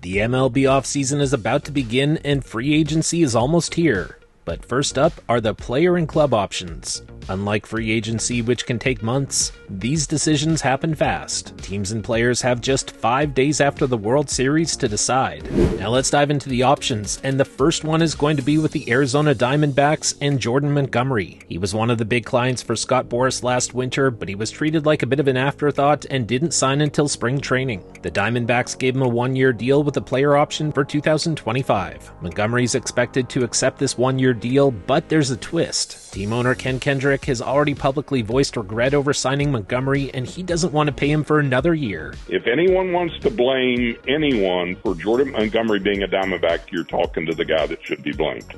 The MLB offseason is about to begin and free agency is almost here. But first up are the player and club options. Unlike free agency, which can take months, these decisions happen fast. Teams and players have just 5 days after the World Series to decide. Now let's dive into the options, and the first one is going to be with the Arizona Diamondbacks and Jordan Montgomery. He was one of the big clients for Scott Boras last winter, but he was treated like a bit of an afterthought and didn't sign until spring training. The Diamondbacks gave him a 1-year deal with a player option for 2025. Montgomery's expected to accept this 1-year deal, but there's a twist. Team owner Ken Kendrick has already publicly voiced regret over signing Montgomery, and he doesn't want to pay him for another year. If anyone wants to blame anyone for Jordan Montgomery being a Diamondback, you're talking to the guy that should be blamed.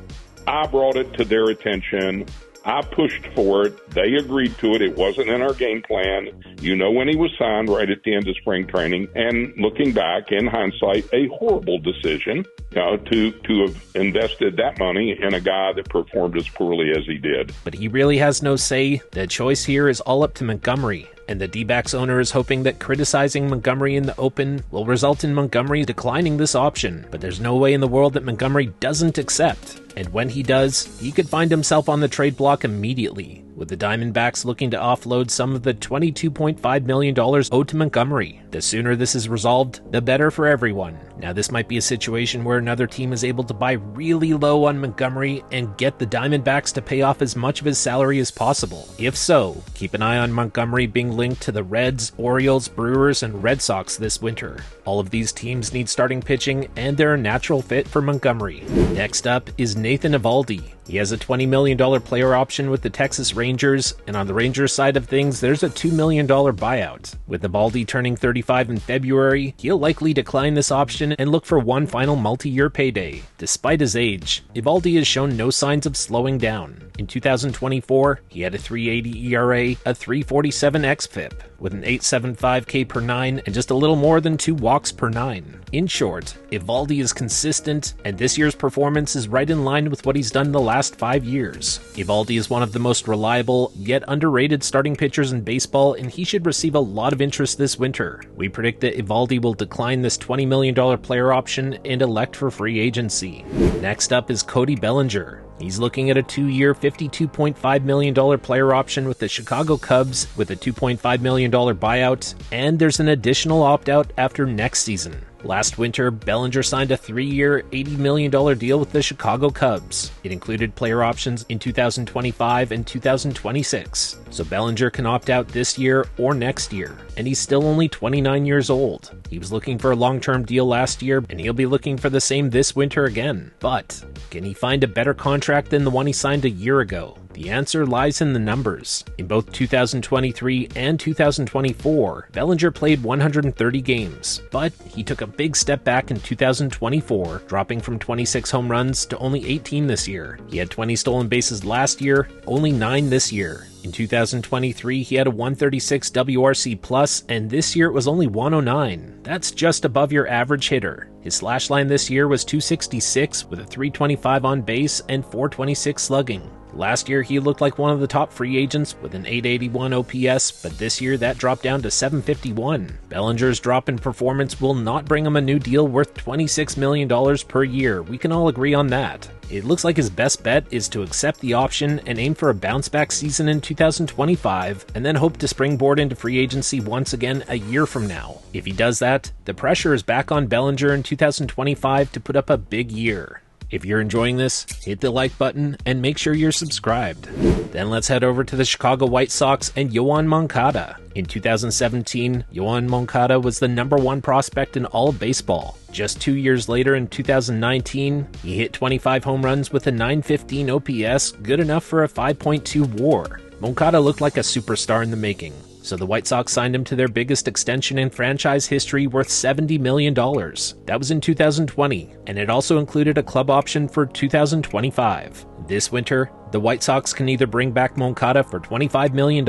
I brought it to their attention. I pushed for it. They agreed to it. It wasn't in our game plan. You know, when he was signed right at the end of spring training, and looking back in hindsight, a horrible decision, to have invested that money in a guy that performed as poorly as he did. But he really has no say. The choice here is all up to Montgomery. And the D-backs owner is hoping that criticizing Montgomery in the open will result in Montgomery declining this option. But there's no way in the world that Montgomery doesn't accept. And when he does, he could find himself on the trade block immediately, with the Diamondbacks looking to offload some of the $22.5 million owed to Montgomery. The sooner this is resolved, the better for everyone. Now, this might be a situation where another team is able to buy really low on Montgomery and get the Diamondbacks to pay off as much of his salary as possible. If so, keep an eye on Montgomery being linked to the Reds, Orioles, Brewers, and Red Sox this winter. All of these teams need starting pitching, and they're a natural fit for Montgomery. Next up is Nathan Eovaldi. He has a $20 million player option with the Texas Rangers, and on the Rangers side of things, there's a $2 million buyout. With Eovaldi turning 35 in February, he'll likely decline this option and look for one final multi-year payday. Despite his age, Eovaldi has shown no signs of slowing down. In 2024, he had a 3.80 ERA, a 3.47 xFIP, with an 8.75 K per 9 and just a little more than 2 walks per 9. In short, Eovaldi is consistent, and this year's performance is right in line with what he's done the last 5 years. Eovaldi is one of the most reliable, yet underrated starting pitchers in baseball, and he should receive a lot of interest this winter. We predict that Eovaldi will decline this $20 million player option and elect for free agency. Next up is Cody Bellinger. He's looking at a 2-year, $52.5 million player option with the Chicago Cubs with a $2.5 million buyout, and there's an additional opt-out after next season. Last winter, Bellinger signed a 3-year, $80 million deal with the Chicago Cubs. It included player options in 2025 and 2026, so Bellinger can opt out this year or next year, and he's still only 29 years old. He was looking for a long-term deal last year, and he'll be looking for the same this winter again. But can he find a better contract than the one he signed a year ago? The answer lies in the numbers. In both 2023 and 2024, Bellinger played 130 games, but he took a big step back in 2024, dropping from 26 home runs to only 18 this year. He had 20 stolen bases last year, only 9 this year. In 2023, he had a 136 WRC+, and this year it was only 109. That's just above your average hitter. His slash line this year was 266 with a 325 on base and 426 slugging. Last year, he looked like one of the top free agents with an 881 OPS, but this year that dropped down to 751. Bellinger's drop in performance will not bring him a new deal worth $26 million per year. We can all agree on that. It looks like his best bet is to accept the option and aim for a bounce-back season in 2025, and then hope to springboard into free agency once again a year from now. If he does that, the pressure is back on Bellinger in 2025 to put up a big year. If you're enjoying this, hit the like button and make sure you're subscribed. Then let's head over to the Chicago White Sox and Yoan Moncada. In 2017, Yoan Moncada was the =1 prospect in all of baseball. Just 2 years later, in 2019, he hit 25 home runs with a 915 OPS, good enough for a 5.2 WAR. Moncada looked like a superstar in the making, so the White Sox signed him to their biggest extension in franchise history worth $70 million. That was in 2020, and it also included a club option for 2025. This winter, the White Sox can either bring back Moncada for $25 million,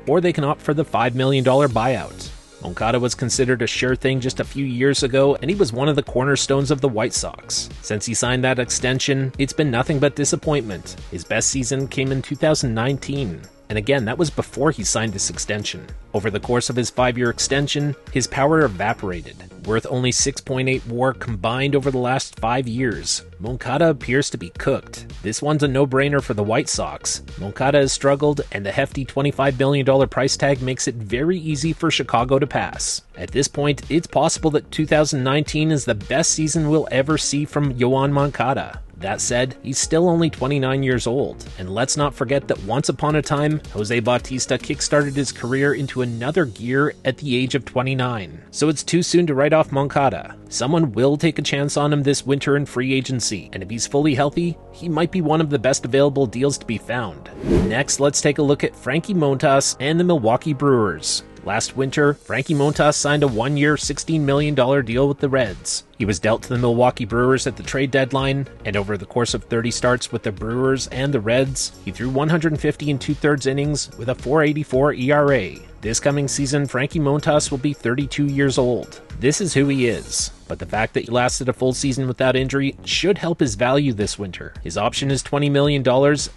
or they can opt for the $5 million buyout. Moncada was considered a sure thing just a few years ago, and he was one of the cornerstones of the White Sox. Since he signed that extension, it's been nothing but disappointment. His best season came in 2019. and again, that was before he signed this extension. Over the course of his 5-year extension, his power evaporated. Worth only 6.8 WAR combined over the last 5 years, Moncada appears to be cooked. This one's a no-brainer for the White Sox. Moncada has struggled, and the hefty $25 million price tag makes it very easy for Chicago to pass. At this point, it's possible that 2019 is the best season we'll ever see from Yoan Moncada. That said, he's still only 29 years old, and let's not forget that once upon a time, Jose Bautista kickstarted his career into another gear at the age of 29. So it's too soon to write off Moncada. Someone will take a chance on him this winter in free agency, and if he's fully healthy, he might be one of the best available deals to be found. Next, let's take a look at Frankie Montas and the Milwaukee Brewers. Last winter, Frankie Montas signed a 1-year, $16 million deal with the Reds. He was dealt to the Milwaukee Brewers at the trade deadline, and over the course of 30 starts with the Brewers and the Reds, he threw 150 2/3 innings with a .484 ERA. This coming season, Frankie Montas will be 32 years old. This is who he is, but the fact that he lasted a full season without injury should help his value this winter. His option is $20 million,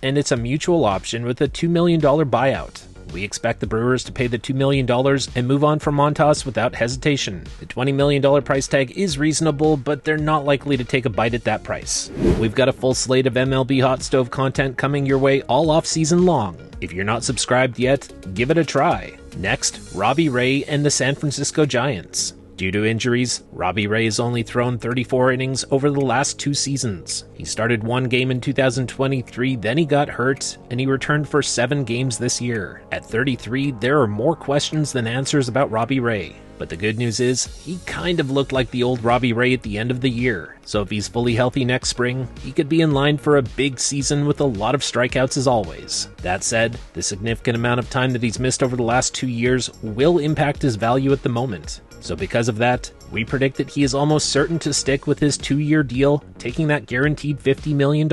and it's a mutual option with a $2 million buyout. We expect the Brewers to pay the $2 million and move on from Montas without hesitation. The $20 million price tag is reasonable, but they're not likely to take a bite at that price. We've got a full slate of MLB Hot Stove content coming your way all off-season long. If you're not subscribed yet, give it a try. Next, Robbie Ray and the San Francisco Giants. Due to injuries, Robbie Ray has only thrown 34 innings over the last 2 seasons. He started 1 game in 2023, then he got hurt, and he returned for 7 games this year. At 33, there are more questions than answers about Robbie Ray. But the good news is, he kind of looked like the old Robbie Ray at the end of the year. So if he's fully healthy next spring, he could be in line for a big season with a lot of strikeouts as always. That said, the significant amount of time that he's missed over the last 2 years will impact his value at the moment. So because of that, we predict that he is almost certain to stick with his 2-year deal, taking that guaranteed $50 million.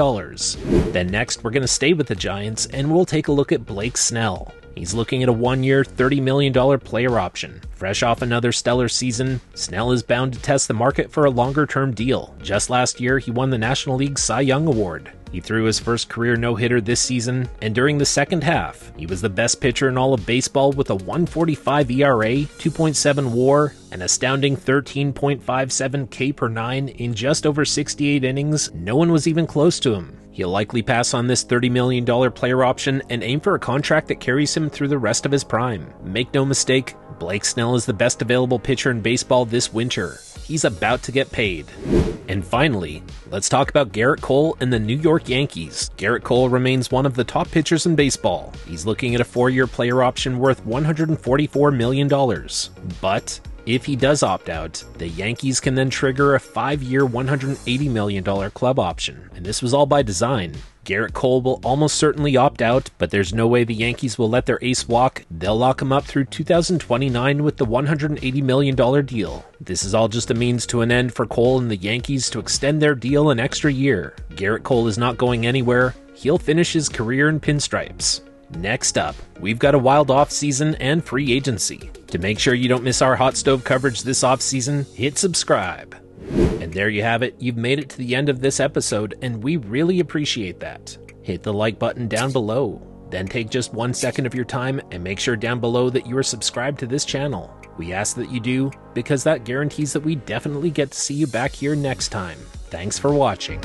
Then next, we're going to stay with the Giants, and we'll take a look at Blake Snell. He's looking at a 1-year, $30 million player option. Fresh off another stellar season, Snell is bound to test the market for a longer-term deal. Just last year, he won the National League Cy Young Award. He threw his first career no-hitter this season, and during the second half, he was the best pitcher in all of baseball with a 1.45 ERA, 2.7 WAR, an astounding 13.57 K per 9 in just over 68 innings. No one was even close to him. He'll likely pass on this $30 million player option and aim for a contract that carries him through the rest of his prime. Make no mistake, Blake Snell is the best available pitcher in baseball this winter. He's about to get paid. And finally, let's talk about Gerrit Cole and the New York Yankees. Gerrit Cole remains one of the top pitchers in baseball. He's looking at a 4-year player option worth $144 million. But if he does opt out, the Yankees can then trigger a 5-year, $180 million club option. And this was all by design. Gerrit Cole will almost certainly opt out, but there's no way the Yankees will let their ace walk. They'll lock him up through 2029 with the $180 million deal. This is all just a means to an end for Cole and the Yankees to extend their deal an extra year. Gerrit Cole is not going anywhere. He'll finish his career in pinstripes. Next up, we've got a wild offseason and free agency. To make sure you don't miss our hot stove coverage this offseason, hit subscribe. And there you have it. You've made it to the end of this episode, and we really appreciate that. Hit the like button down below. Then take just 1 second of your time and make sure down below that you are subscribed to this channel. We ask that you do, because that guarantees that we definitely get to see you back here next time. Thanks for watching.